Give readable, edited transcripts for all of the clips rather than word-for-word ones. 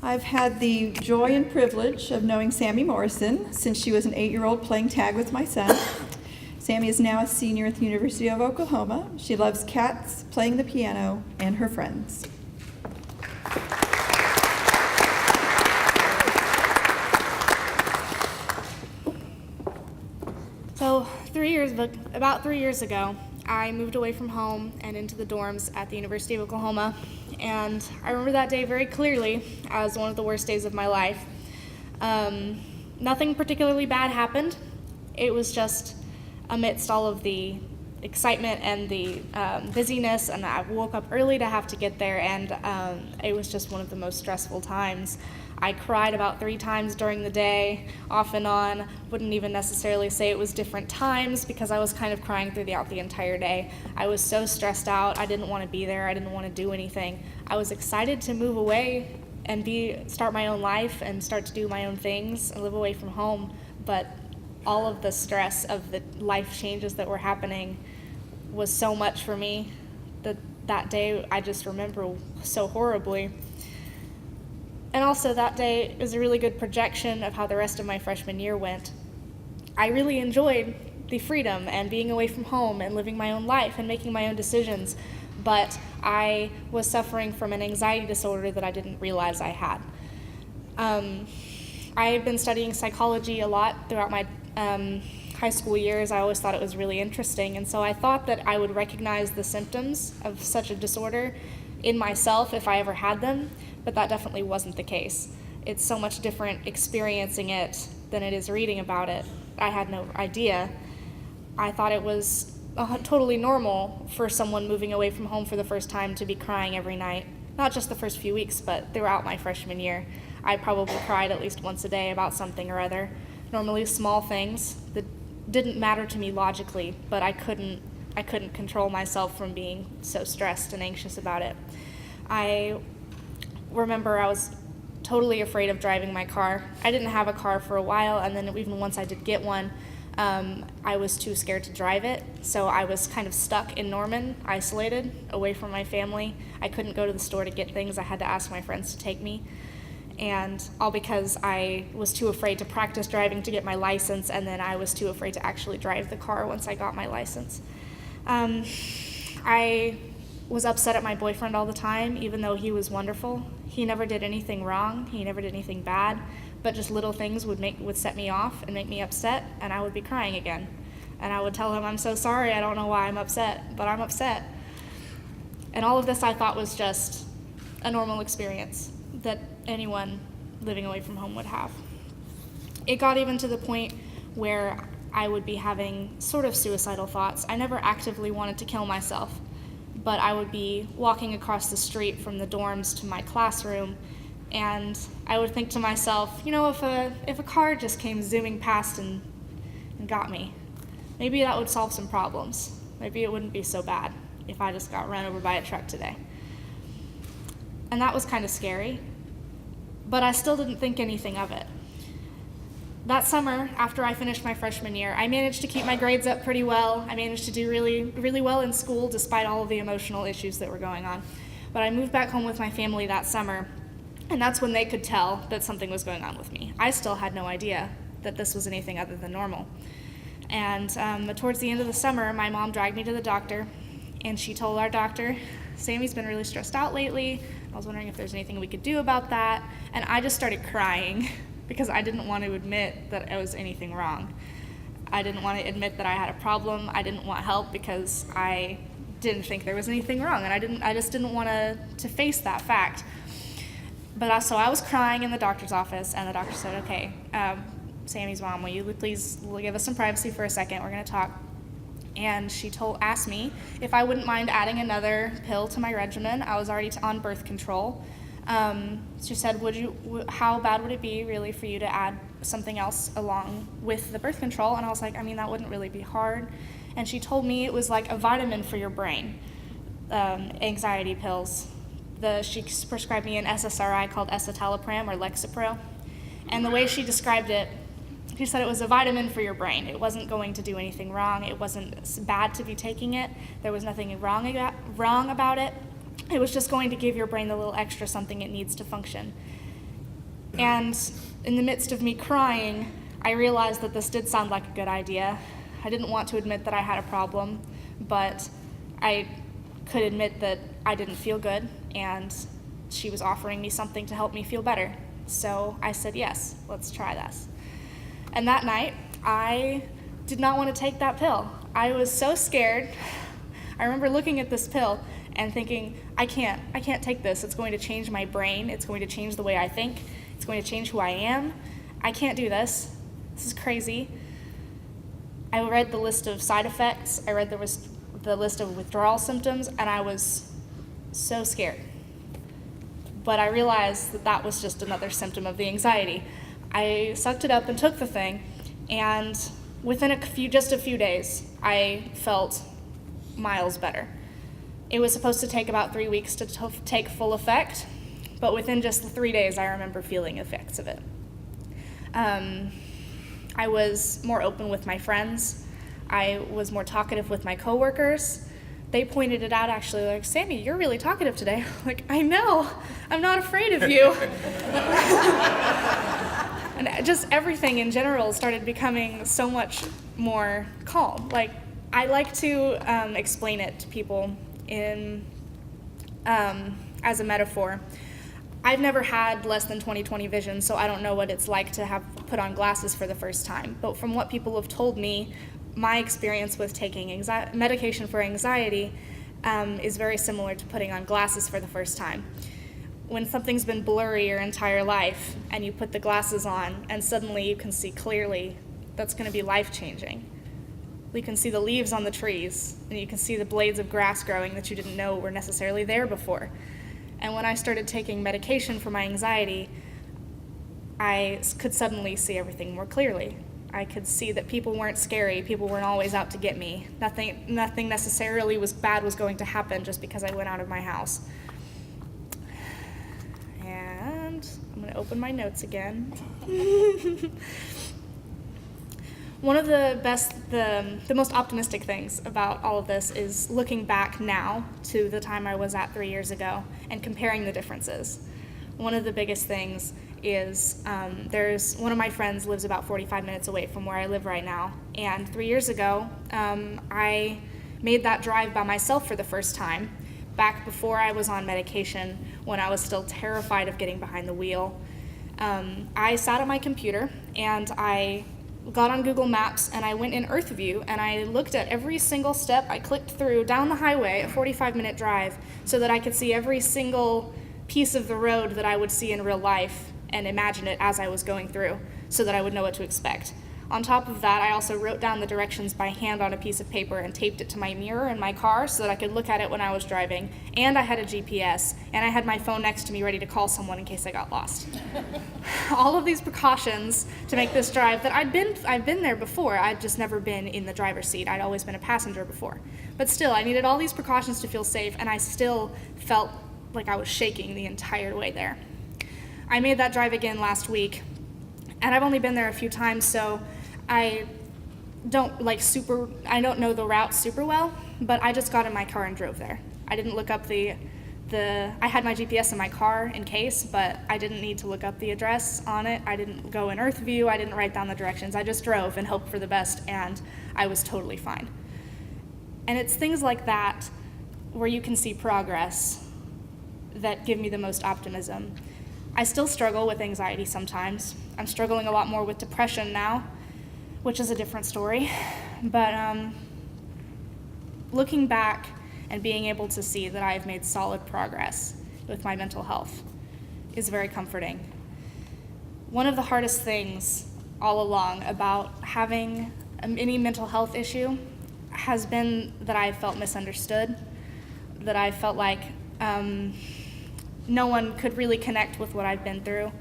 I've had the joy and privilege of knowing Sammy Morrison since she was an 8-year-old playing tag with my son. Sammy is now a senior at the University of Oklahoma. She loves cats, playing the piano, and her friends. So about 3 years ago, I moved away from home and into the dorms at the University of Oklahoma, and I remember that day very clearly as one of the worst days of my life. Nothing particularly bad happened. It was just amidst all of the excitement and the busyness, and I woke up early to have to get there, and it was just one of the most stressful times. I cried about 3 times during the day, off and on. Wouldn't even necessarily say it was different times because I was kind of crying throughout the entire day. I was so stressed out. I didn't want to be there. I didn't want to do anything. I was excited to move away and start my own life and start to do my own things and live away from home, but all of the stress of the life changes that were happening was so much for me that day I just remember so horribly. And also that day is a really good projection of how the rest of my freshman year went. I really enjoyed the freedom and being away from home and living my own life and making my own decisions, but I was suffering from an anxiety disorder that I didn't realize I had. I've been studying psychology a lot throughout my high school years. I always thought it was really interesting, and so I thought that I would recognize the symptoms of such a disorder in myself if I ever had them, but that definitely wasn't the case. It's so much different experiencing it than it is reading about it. I had no idea. I thought it was totally normal for someone moving away from home for the first time to be crying every night, not just the first few weeks, but throughout my freshman year. I probably cried at least once a day about something or other, normally small things that didn't matter to me logically, but I couldn't control myself from being so stressed and anxious about it. I remember I was totally afraid of driving my car. I didn't have a car for a while, and then even once I did get one, I was too scared to drive it, so I was kind of stuck in Norman, isolated, away from my family. I couldn't go to the store to get things. I had to ask my friends to take me, and all because I was too afraid to practice driving to get my license, and then I was too afraid to actually drive the car once I got my license. I was upset at my boyfriend all the time, even though he was wonderful. He never did anything wrong. He never did anything bad, but just little things would set me off and make me upset, and I would be crying again. And I would tell him, I'm so sorry, I don't know why I'm upset, but I'm upset. And all of this I thought was just a normal experience that anyone living away from home would have. It got even to the point where I would be having sort of suicidal thoughts. I never actively wanted to kill myself, but I would be walking across the street from the dorms to my classroom, and I would think to myself, you know, if a car just came zooming past and got me, maybe that would solve some problems. Maybe it wouldn't be so bad if I just got run over by a truck today. And that was kind of scary, but I still didn't think anything of it. That summer, after I finished my freshman year, I managed to keep my grades up pretty well. I managed to do really, really well in school despite all of the emotional issues that were going on. But I moved back home with my family that summer, and that's when they could tell that something was going on with me. I still had no idea that this was anything other than normal. And towards the end of the summer, my mom dragged me to the doctor, and she told our doctor, Sammy's been really stressed out lately. I was wondering if there's anything we could do about that. And I just started crying because I didn't want to admit that it was anything wrong. I didn't want to admit that I had a problem. I didn't want help because I didn't think there was anything wrong, and I just didn't want to face that fact. But so I was crying in the doctor's office, and the doctor said, okay, Sammy's mom, will you please give us some privacy for a second? We're going to talk. And she asked me if I wouldn't mind adding another pill to my regimen. I was already on birth control. She said, how bad would it be really for you to add something else along with the birth control? And I was like, I mean, that wouldn't really be hard. And she told me it was like a vitamin for your brain, anxiety pills. She prescribed me an SSRI called escitalopram or Lexapro. And the way she described it, she said it was a vitamin for your brain. It wasn't going to do anything wrong. It wasn't bad to be taking it. There was nothing wrong about it. It was just going to give your brain the little extra something it needs to function. And in the midst of me crying, I realized that this did sound like a good idea. I didn't want to admit that I had a problem, but I could admit that I didn't feel good, and she was offering me something to help me feel better. So I said, yes, let's try this. And that night, I did not want to take that pill. I was so scared. I remember looking at this pill and thinking, I can't take this. It's going to change my brain. It's going to change the way I think. It's going to change who I am. I can't do this. This is crazy. I read the list of side effects. I read the list of withdrawal symptoms, and I was so scared. But I realized that that was just another symptom of the anxiety. I sucked it up and took the thing, and within just a few days, I felt miles better. It was supposed to take about 3 weeks to take full effect, but within just 3 days, I remember feeling effects of it. I was more open with my friends. I was more talkative with my coworkers. They pointed it out, actually, like, Sammy, you're really talkative today. Like, I know, I'm not afraid of you. And just everything in general started becoming so much more calm. Like, I like to explain it to people as a metaphor. I've never had less than 20/20 vision, so I don't know what it's like to have put on glasses for the first time. But from what people have told me, my experience with taking medication for anxiety is very similar to putting on glasses for the first time. When something's been blurry your entire life and you put the glasses on and suddenly you can see clearly, that's going to be life-changing. You can see the leaves on the trees, and you can see the blades of grass growing that you didn't know were necessarily there before. And when I started taking medication for my anxiety, I could suddenly see everything more clearly. I could see that people weren't scary, people weren't always out to get me. Nothing necessarily bad was going to happen just because I went out of my house. And I'm going to open my notes again. One of the most optimistic things about all of this is looking back now to the time I was at 3 years ago and comparing the differences. One of the biggest things is there's one of my friends lives about 45 minutes away from where I live right now, and 3 years ago I made that drive by myself for the first time, back before I was on medication, when I was still terrified of getting behind the wheel. I sat at my computer and I got on Google Maps and I went in Earth View and I looked at every single step I clicked through down the highway, a 45-minute drive, so that I could see every single piece of the road that I would see in real life and imagine it as I was going through, so that I would know what to expect. On top of that, I also wrote down the directions by hand on a piece of paper and taped it to my mirror in my car so that I could look at it when I was driving. And I had a GPS, and I had my phone next to me ready to call someone in case I got lost. All of these precautions to make this drive that I've been there before. I'd just never been in the driver's seat. I'd always been a passenger before. But still, I needed all these precautions to feel safe, and I still felt like I was shaking the entire way there. I made that drive again last week, and I've only been there a few times, so I don't know the route super well, but I just got in my car and drove there. I didn't look up I had my GPS in my car in case, but I didn't need to look up the address on it. I didn't go in Earth View. I didn't write down the directions. I just drove and hoped for the best, and I was totally fine. And it's things like that where you can see progress that give me the most optimism. I still struggle with anxiety sometimes. I'm struggling a lot more with depression now, which is a different story. But looking back and being able to see that I've made solid progress with my mental health is very comforting. One of the hardest things all along about having any mental health issue has been that I felt misunderstood, that I felt like no one could really connect with what I've been through.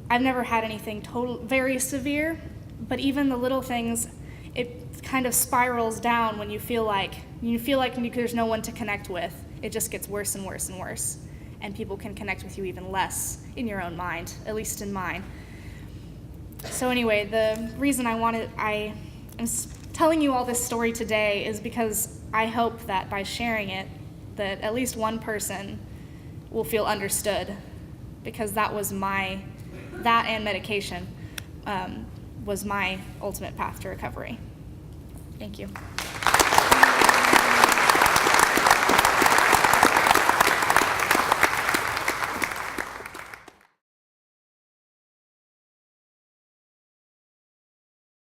I've never had anything very severe, but even the little things, it kind of spirals down when you feel like there's no one to connect with. It just gets worse and worse and worse, and people can connect with you even less in your own mind, at least in mine. So anyway, the reason I am telling you all this story today is because I hope that by sharing it, that at least one person will feel understood, because that was my that and medication was my ultimate path to recovery. Thank you.